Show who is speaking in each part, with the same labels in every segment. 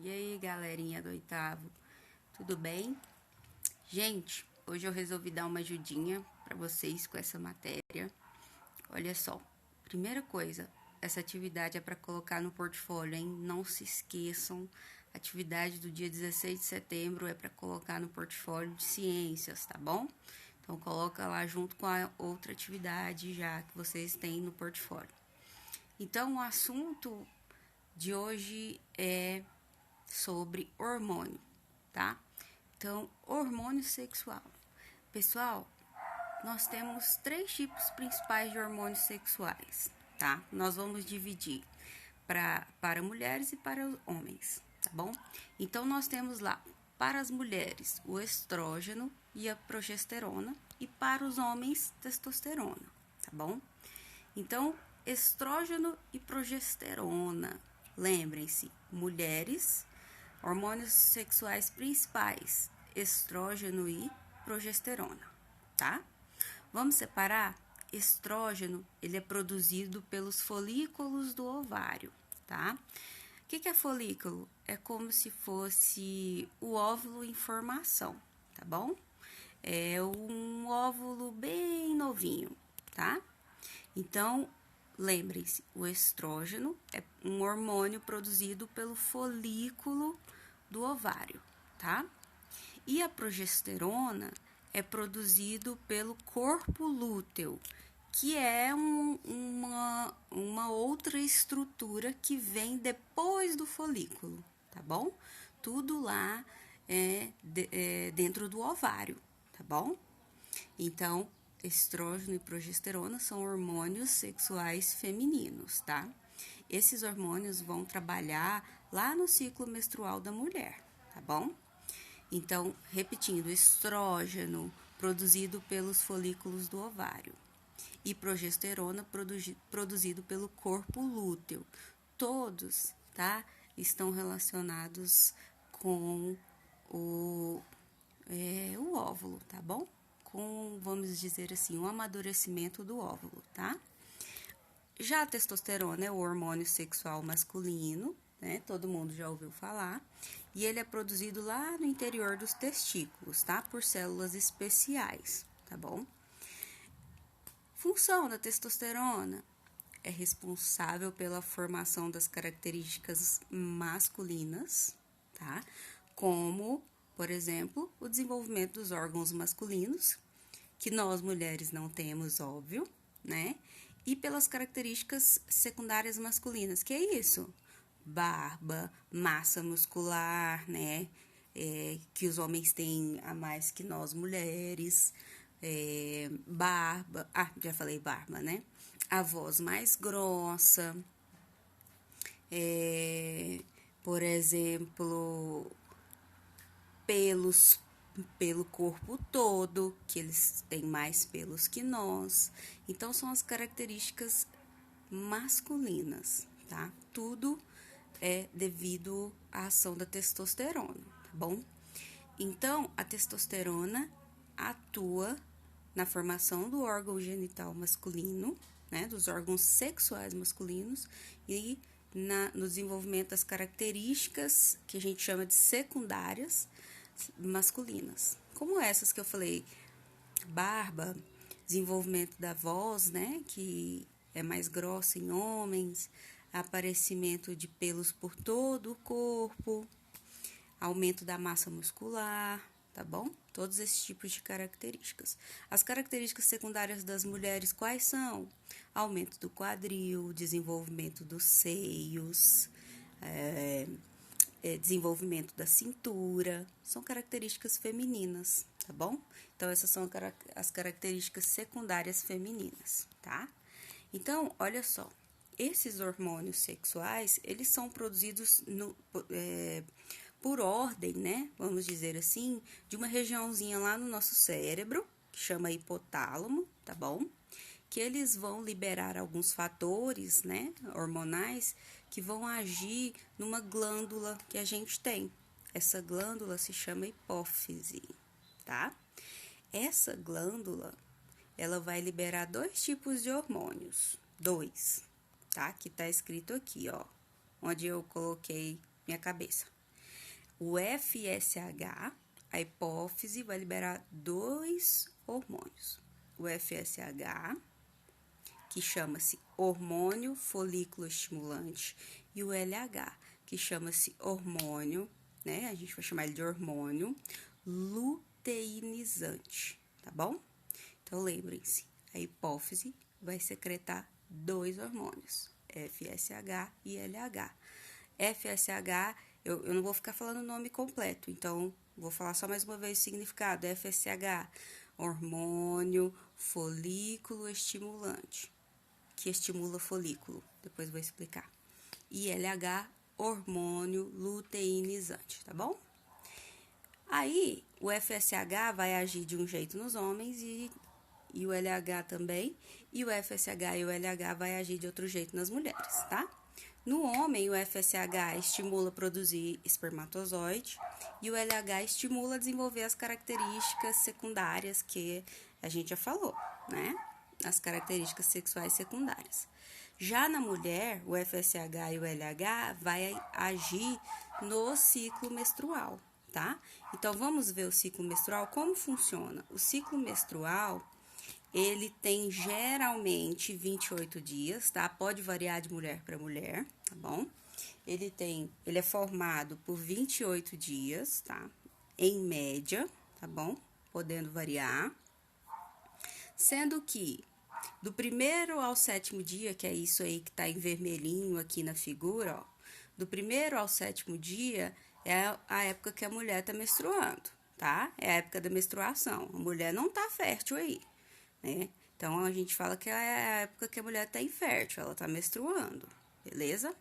Speaker 1: E aí, galerinha do oitavo, tudo bem? Gente, hoje eu resolvi dar uma ajudinha para vocês com essa matéria. Olha só, primeira coisa, essa atividade é para colocar no portfólio, hein? Não se esqueçam, a atividade do dia 16 de setembro é para colocar no portfólio de ciências, tá bom? Então, coloca lá junto com a outra atividade já que vocês têm no portfólio. Então, o assunto de hoje é sobre hormônio, tá? Então, hormônio sexual. Pessoal, nós temos 3 tipos principais de hormônios sexuais, tá? Nós vamos dividir para mulheres e para homens, tá bom? Então, nós temos lá, para as mulheres, o estrógeno e a progesterona, e para os homens, testosterona, tá bom? Então, estrógeno e progesterona. Lembrem-se, mulheres, hormônios sexuais principais, estrógeno e progesterona, tá? Vamos separar? Estrógeno, ele é produzido pelos folículos do ovário, tá? O que é folículo? É como se fosse o óvulo em formação, tá bom? É um óvulo bem novinho, tá? Então, lembrem-se, o estrógeno é um hormônio produzido pelo folículo do ovário, tá? E a progesterona é produzido pelo corpo lúteo, que é uma outra estrutura que vem depois do folículo, tá bom? Tudo lá é dentro do ovário, tá bom? Então, estrógeno e progesterona são hormônios sexuais femininos, tá? Esses hormônios vão trabalhar lá no ciclo menstrual da mulher, tá bom? Então, repetindo, estrógeno produzido pelos folículos do ovário e progesterona produzido pelo corpo lúteo. Todos, tá? Estão relacionados com o óvulo, tá bom? Com, vamos dizer assim, o amadurecimento do óvulo, tá? Já a testosterona é o hormônio sexual masculino, né? Todo mundo já ouviu falar. E ele é produzido lá no interior dos testículos, tá? Por células especiais, tá bom? Função da testosterona é responsável pela formação das características masculinas, tá? Como, por exemplo, o desenvolvimento dos órgãos masculinos, que nós mulheres não temos, óbvio, né? E pelas características secundárias masculinas, que é isso? Barba, massa muscular, né? Que os homens têm a mais que nós mulheres, barba, já falei barba, né? A voz mais grossa, por exemplo, pelos pelo corpo todo, que eles têm mais pelos que nós. Então, são as características masculinas, tá? Tudo é devido à ação da testosterona, tá bom? Então, a testosterona atua na formação do órgão genital masculino, né? Dos órgãos sexuais masculinos e no desenvolvimento das características que a gente chama de secundárias masculinas, como essas que eu falei, barba, desenvolvimento da voz, né, que é mais grossa em homens, aparecimento de pelos por todo o corpo, aumento da massa muscular, tá bom? Todos esses tipos de características. As características secundárias das mulheres quais são? Aumento do quadril, desenvolvimento dos seios, desenvolvimento da cintura, são características femininas, tá bom? Então, essas são as características secundárias femininas, tá? Então, olha só, esses hormônios sexuais, eles são produzidos por ordem, né? Vamos dizer assim, de uma regiãozinha lá no nosso cérebro, que chama hipotálamo, tá bom? Que eles vão liberar alguns fatores, né, hormonais, que vão agir numa glândula que a gente tem. Essa glândula se chama hipófise, tá? Essa glândula, ela vai liberar 2 tipos de hormônios, 2, tá? Que tá escrito aqui, ó, onde eu coloquei minha cabeça. O FSH, a hipófise, vai liberar 2 hormônios. O FSH, que chama-se hormônio folículo estimulante, e o LH, que chama-se hormônio, né? A gente vai chamar ele de hormônio luteinizante, tá bom? Então, lembrem-se, a hipófise vai secretar 2 hormônios, FSH e LH. FSH, eu não vou ficar falando o nome completo, então, vou falar só mais uma vez o significado. FSH, hormônio folículo estimulante, que estimula o folículo, depois vou explicar. E LH, hormônio luteinizante, tá bom? Aí, o FSH vai agir de um jeito nos homens e o LH também, e o FSH e o LH vai agir de outro jeito nas mulheres, tá? No homem, o FSH estimula a produzir espermatozoide e o LH estimula a desenvolver as características secundárias que a gente já falou, né? As características sexuais secundárias. Já na mulher, o FSH e o LH vai agir no ciclo menstrual, tá? Então, vamos ver o ciclo menstrual, como funciona. O ciclo menstrual, ele tem geralmente 28 dias, tá? Pode variar de mulher para mulher, tá bom? Ele é formado por 28 dias, tá? Em média, tá bom? Podendo variar. Sendo que do 1º ao 7º dia, que é isso aí que tá em vermelhinho aqui na figura, ó. Do 1º ao 7º dia é a época que a mulher tá menstruando, tá? É a época da menstruação. A mulher não tá fértil aí, né? Então, a gente fala que é a época que a mulher tá infértil, ela tá menstruando, beleza?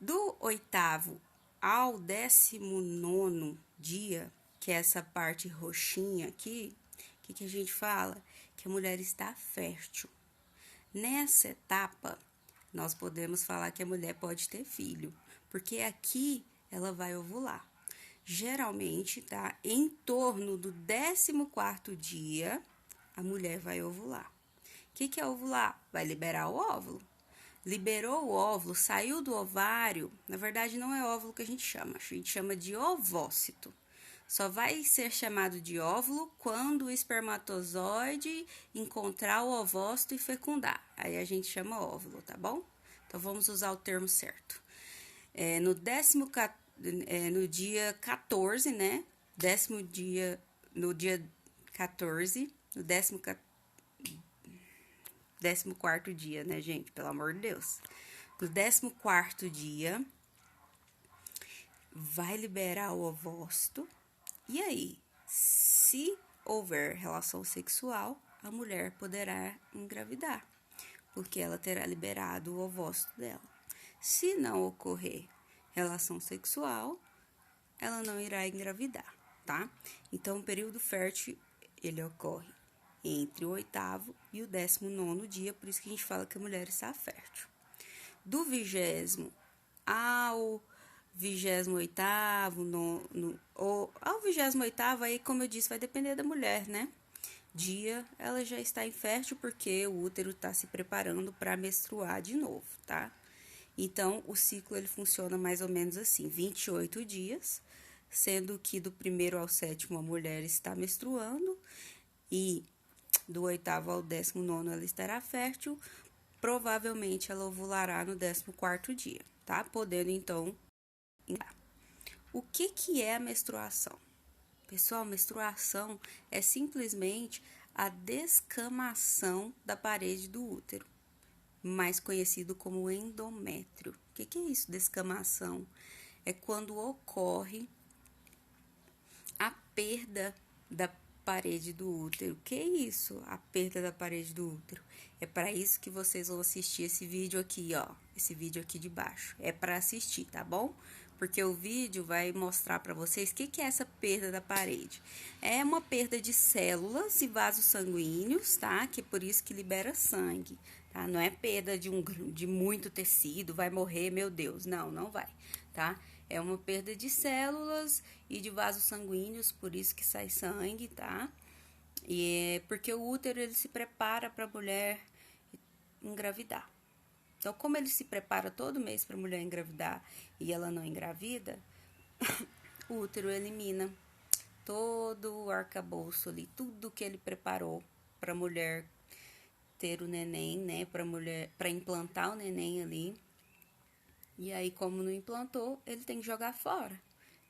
Speaker 1: Do 8º ao 19º dia, que é essa parte roxinha aqui, o que a gente fala? Que a mulher está fértil. Nessa etapa, nós podemos falar que a mulher pode ter filho, porque aqui ela vai ovular. Geralmente, tá? Em torno do 14º dia, a mulher vai ovular. O que é ovular? Vai liberar o óvulo. Liberou o óvulo, saiu do ovário, na verdade não é óvulo que a gente chama de ovócito. Só vai ser chamado de óvulo quando o espermatozoide encontrar o ovócito e fecundar. Aí a gente chama óvulo, tá bom? Então, vamos usar o termo certo. No dia 14, né? No dia 14, no 14º dia, né, gente? Pelo amor de Deus. No 14º dia, vai liberar o ovócito. E aí, se houver relação sexual, a mulher poderá engravidar, porque ela terá liberado o ovócito dela. Se não ocorrer relação sexual, ela não irá engravidar, tá? Então, o período fértil, ele ocorre entre o 8º e o 19º dia, por isso que a gente fala que a mulher está fértil. Do 20º ao 28º, ao 28º, aí, como eu disse, vai depender da mulher, né? Dia, ela já está infértil porque o útero está se preparando para menstruar de novo, tá? Então, o ciclo, ele funciona mais ou menos assim, 28 dias, sendo que do 1º ao 7º a mulher está menstruando e do 8º ao 19º ela estará fértil, provavelmente ela ovulará no 14º dia, tá? Podendo, então, o que é a menstruação? Pessoal, menstruação é simplesmente a descamação da parede do útero, mais conhecido como endométrio. O que é isso, descamação? É quando ocorre a perda da parede do útero. O que é isso, a perda da parede do útero? É para isso que vocês vão assistir esse vídeo aqui, ó. Esse vídeo aqui de baixo. É para assistir, tá bom? Porque o vídeo vai mostrar para vocês o que é essa perda da parede. É uma perda de células e vasos sanguíneos, tá? Que é por isso que libera sangue, tá? Não é perda de muito tecido, vai morrer, meu Deus. Não, não vai, tá? É uma perda de células e de vasos sanguíneos, por isso que sai sangue, tá? E é porque o útero, ele se prepara para a mulher engravidar. Então, como ele se prepara todo mês para a mulher engravidar e ela não engravida, o útero elimina todo o arcabouço ali, tudo que ele preparou para a mulher ter o neném, né? Para implantar o neném ali. E aí, como não implantou, ele tem que jogar fora.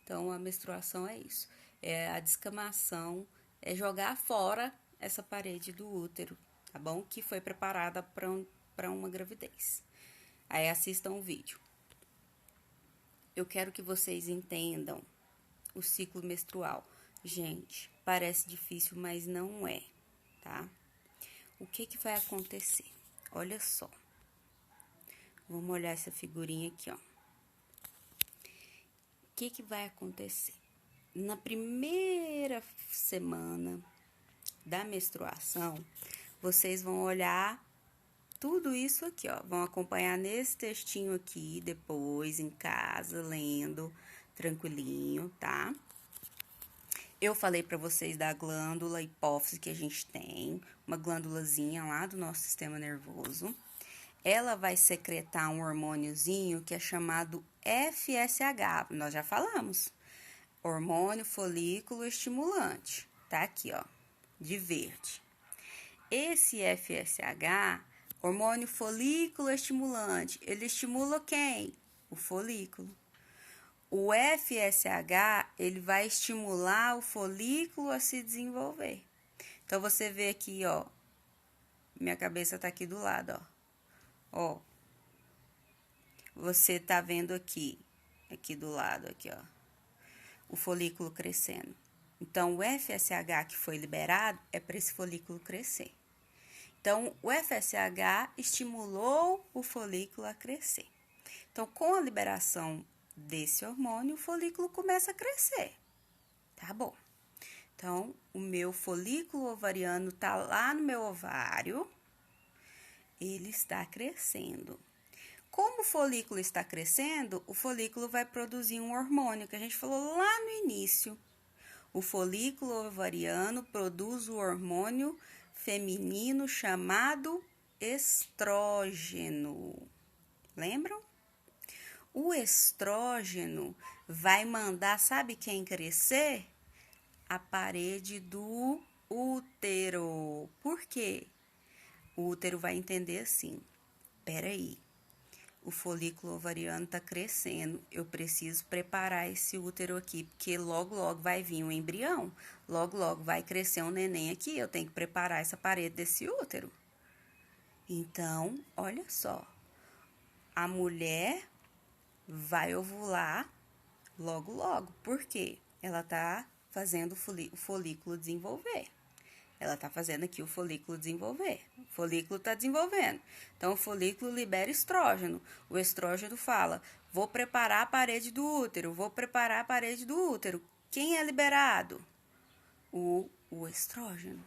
Speaker 1: Então, a menstruação é isso. É a descamação, é jogar fora essa parede do útero, tá bom? Que foi preparada para uma gravidez. Aí, assistam o vídeo. Eu quero que vocês entendam o ciclo menstrual. Gente, parece difícil, mas não é, tá? O que vai acontecer? Olha só. Vamos olhar essa figurinha aqui, ó. O que vai acontecer? Na primeira semana da menstruação, vocês vão olhar tudo isso aqui, ó. Vão acompanhar nesse textinho aqui, depois em casa, lendo, tranquilinho, tá? Eu falei pra vocês da glândula hipófise que a gente tem, uma glândulazinha lá do nosso sistema nervoso. Ela vai secretar um hormôniozinho que é chamado FSH, nós já falamos. Hormônio folículo estimulante, tá aqui, ó, de verde. Esse FSH, hormônio folículo estimulante, ele estimula quem? O folículo. O FSH, ele vai estimular o folículo a se desenvolver. Então, você vê aqui, ó, minha cabeça tá aqui do lado, ó. Ó, você tá vendo aqui do lado, aqui, ó, o folículo crescendo. Então, o FSH que foi liberado é para esse folículo crescer. Então, o FSH estimulou o folículo a crescer. Então, com a liberação desse hormônio, o folículo começa a crescer. Tá bom? Então, o meu folículo ovariano tá lá no meu ovário. Ele está crescendo. Como o folículo está crescendo, o folículo vai produzir um hormônio que a gente falou lá no início. O folículo ovariano produz o hormônio feminino chamado estrógeno. Lembram? O estrógeno vai mandar, sabe quem crescer? A parede do útero. Por quê? O útero vai entender assim: peraí, o folículo ovariano tá crescendo, eu preciso preparar esse útero aqui, porque logo, logo vai vir um embrião, logo, logo vai crescer um neném aqui, eu tenho que preparar essa parede desse útero. Então, olha só, a mulher vai ovular logo, logo, porque ela tá fazendo o folículo desenvolver. Ela tá fazendo aqui o folículo desenvolver. O folículo tá desenvolvendo. Então, o folículo libera estrógeno. O estrógeno fala: vou preparar a parede do útero, vou preparar a parede do útero. Quem é liberado? O estrógeno.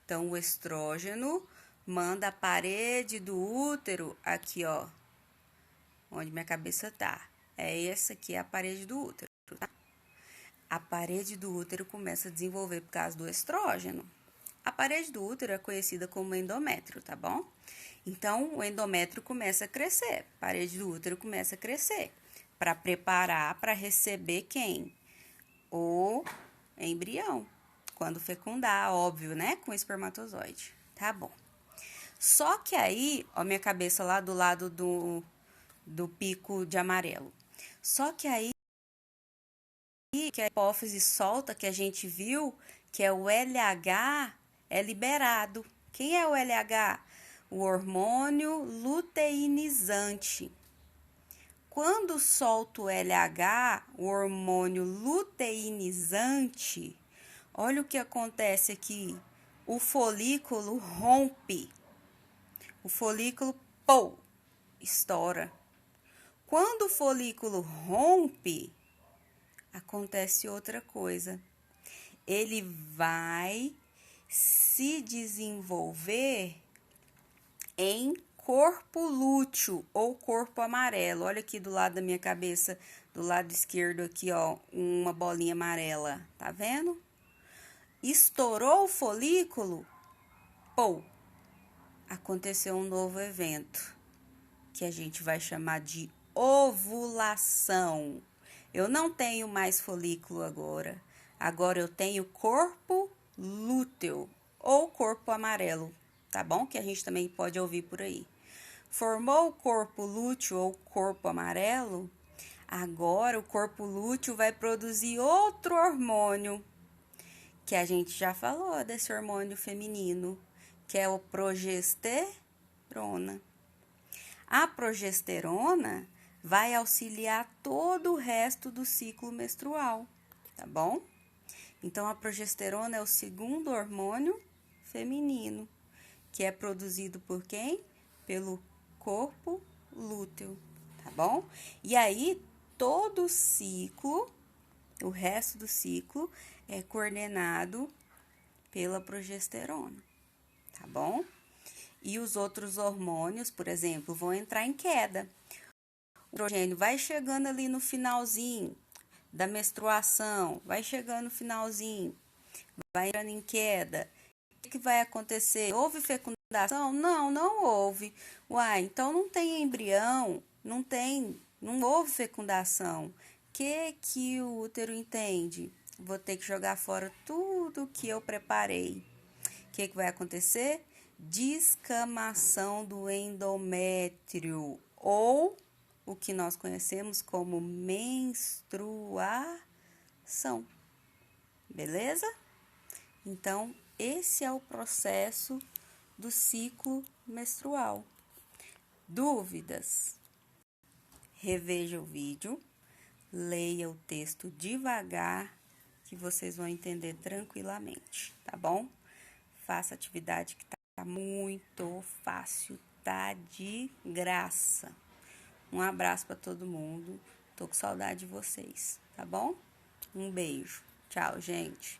Speaker 1: Então, o estrógeno manda a parede do útero aqui, ó, onde minha cabeça tá. Essa aqui é a parede do útero, tá? A parede do útero começa a desenvolver por causa do estrógeno. A parede do útero é conhecida como endométrio, tá bom? Então, o endométrio começa a crescer, a parede do útero começa a crescer, para preparar para receber quem? O embrião, quando fecundar, óbvio, né? Com o espermatozoide, tá bom. Só que aí, ó, minha cabeça lá do lado do pico de amarelo. Só que aí, que a hipófise solta, que a gente viu, que é o LH, é liberado. Quem é o LH? O hormônio luteinizante. Quando solta o LH, o hormônio luteinizante, olha o que acontece aqui. O folículo rompe. O folículo, pô, estoura. Quando o folículo rompe, acontece outra coisa. Ele vai se desenvolver em corpo lúteo ou corpo amarelo. Olha aqui do lado da minha cabeça, do lado esquerdo aqui, ó, uma bolinha amarela. Tá vendo? Estourou o folículo, pô, aconteceu um novo evento, que a gente vai chamar de ovulação. Eu não tenho mais folículo agora. Agora eu tenho corpo lúteo ou corpo amarelo, tá bom? Que a gente também pode ouvir por aí. Formou o corpo lúteo ou corpo amarelo, agora o corpo lúteo vai produzir outro hormônio, que a gente já falou desse hormônio feminino, que é o progesterona. A progesterona vai auxiliar todo o resto do ciclo menstrual, tá bom? Então, a progesterona é o segundo hormônio feminino, que é produzido por quem? Pelo corpo lúteo, tá bom? E aí, todo o ciclo, o resto do ciclo, é coordenado pela progesterona, tá bom? E os outros hormônios, por exemplo, vão entrar em queda. O estrogênio vai chegando ali no finalzinho da menstruação, vai chegando no finalzinho, vai entrando em queda. O que vai acontecer? Houve fecundação? Não, não houve. Uai, então não tem embrião, não houve fecundação. O que o útero entende? Vou ter que jogar fora tudo que eu preparei. O que vai acontecer? Descamação do endométrio, ou o que nós conhecemos como menstruação. Beleza? Então, esse é o processo do ciclo menstrual. Dúvidas? Reveja o vídeo, leia o texto devagar, que vocês vão entender tranquilamente, tá bom? Faça atividade que tá muito fácil, tá de graça. Um abraço para todo mundo. Tô com saudade de vocês, tá bom? Um beijo. Tchau, gente.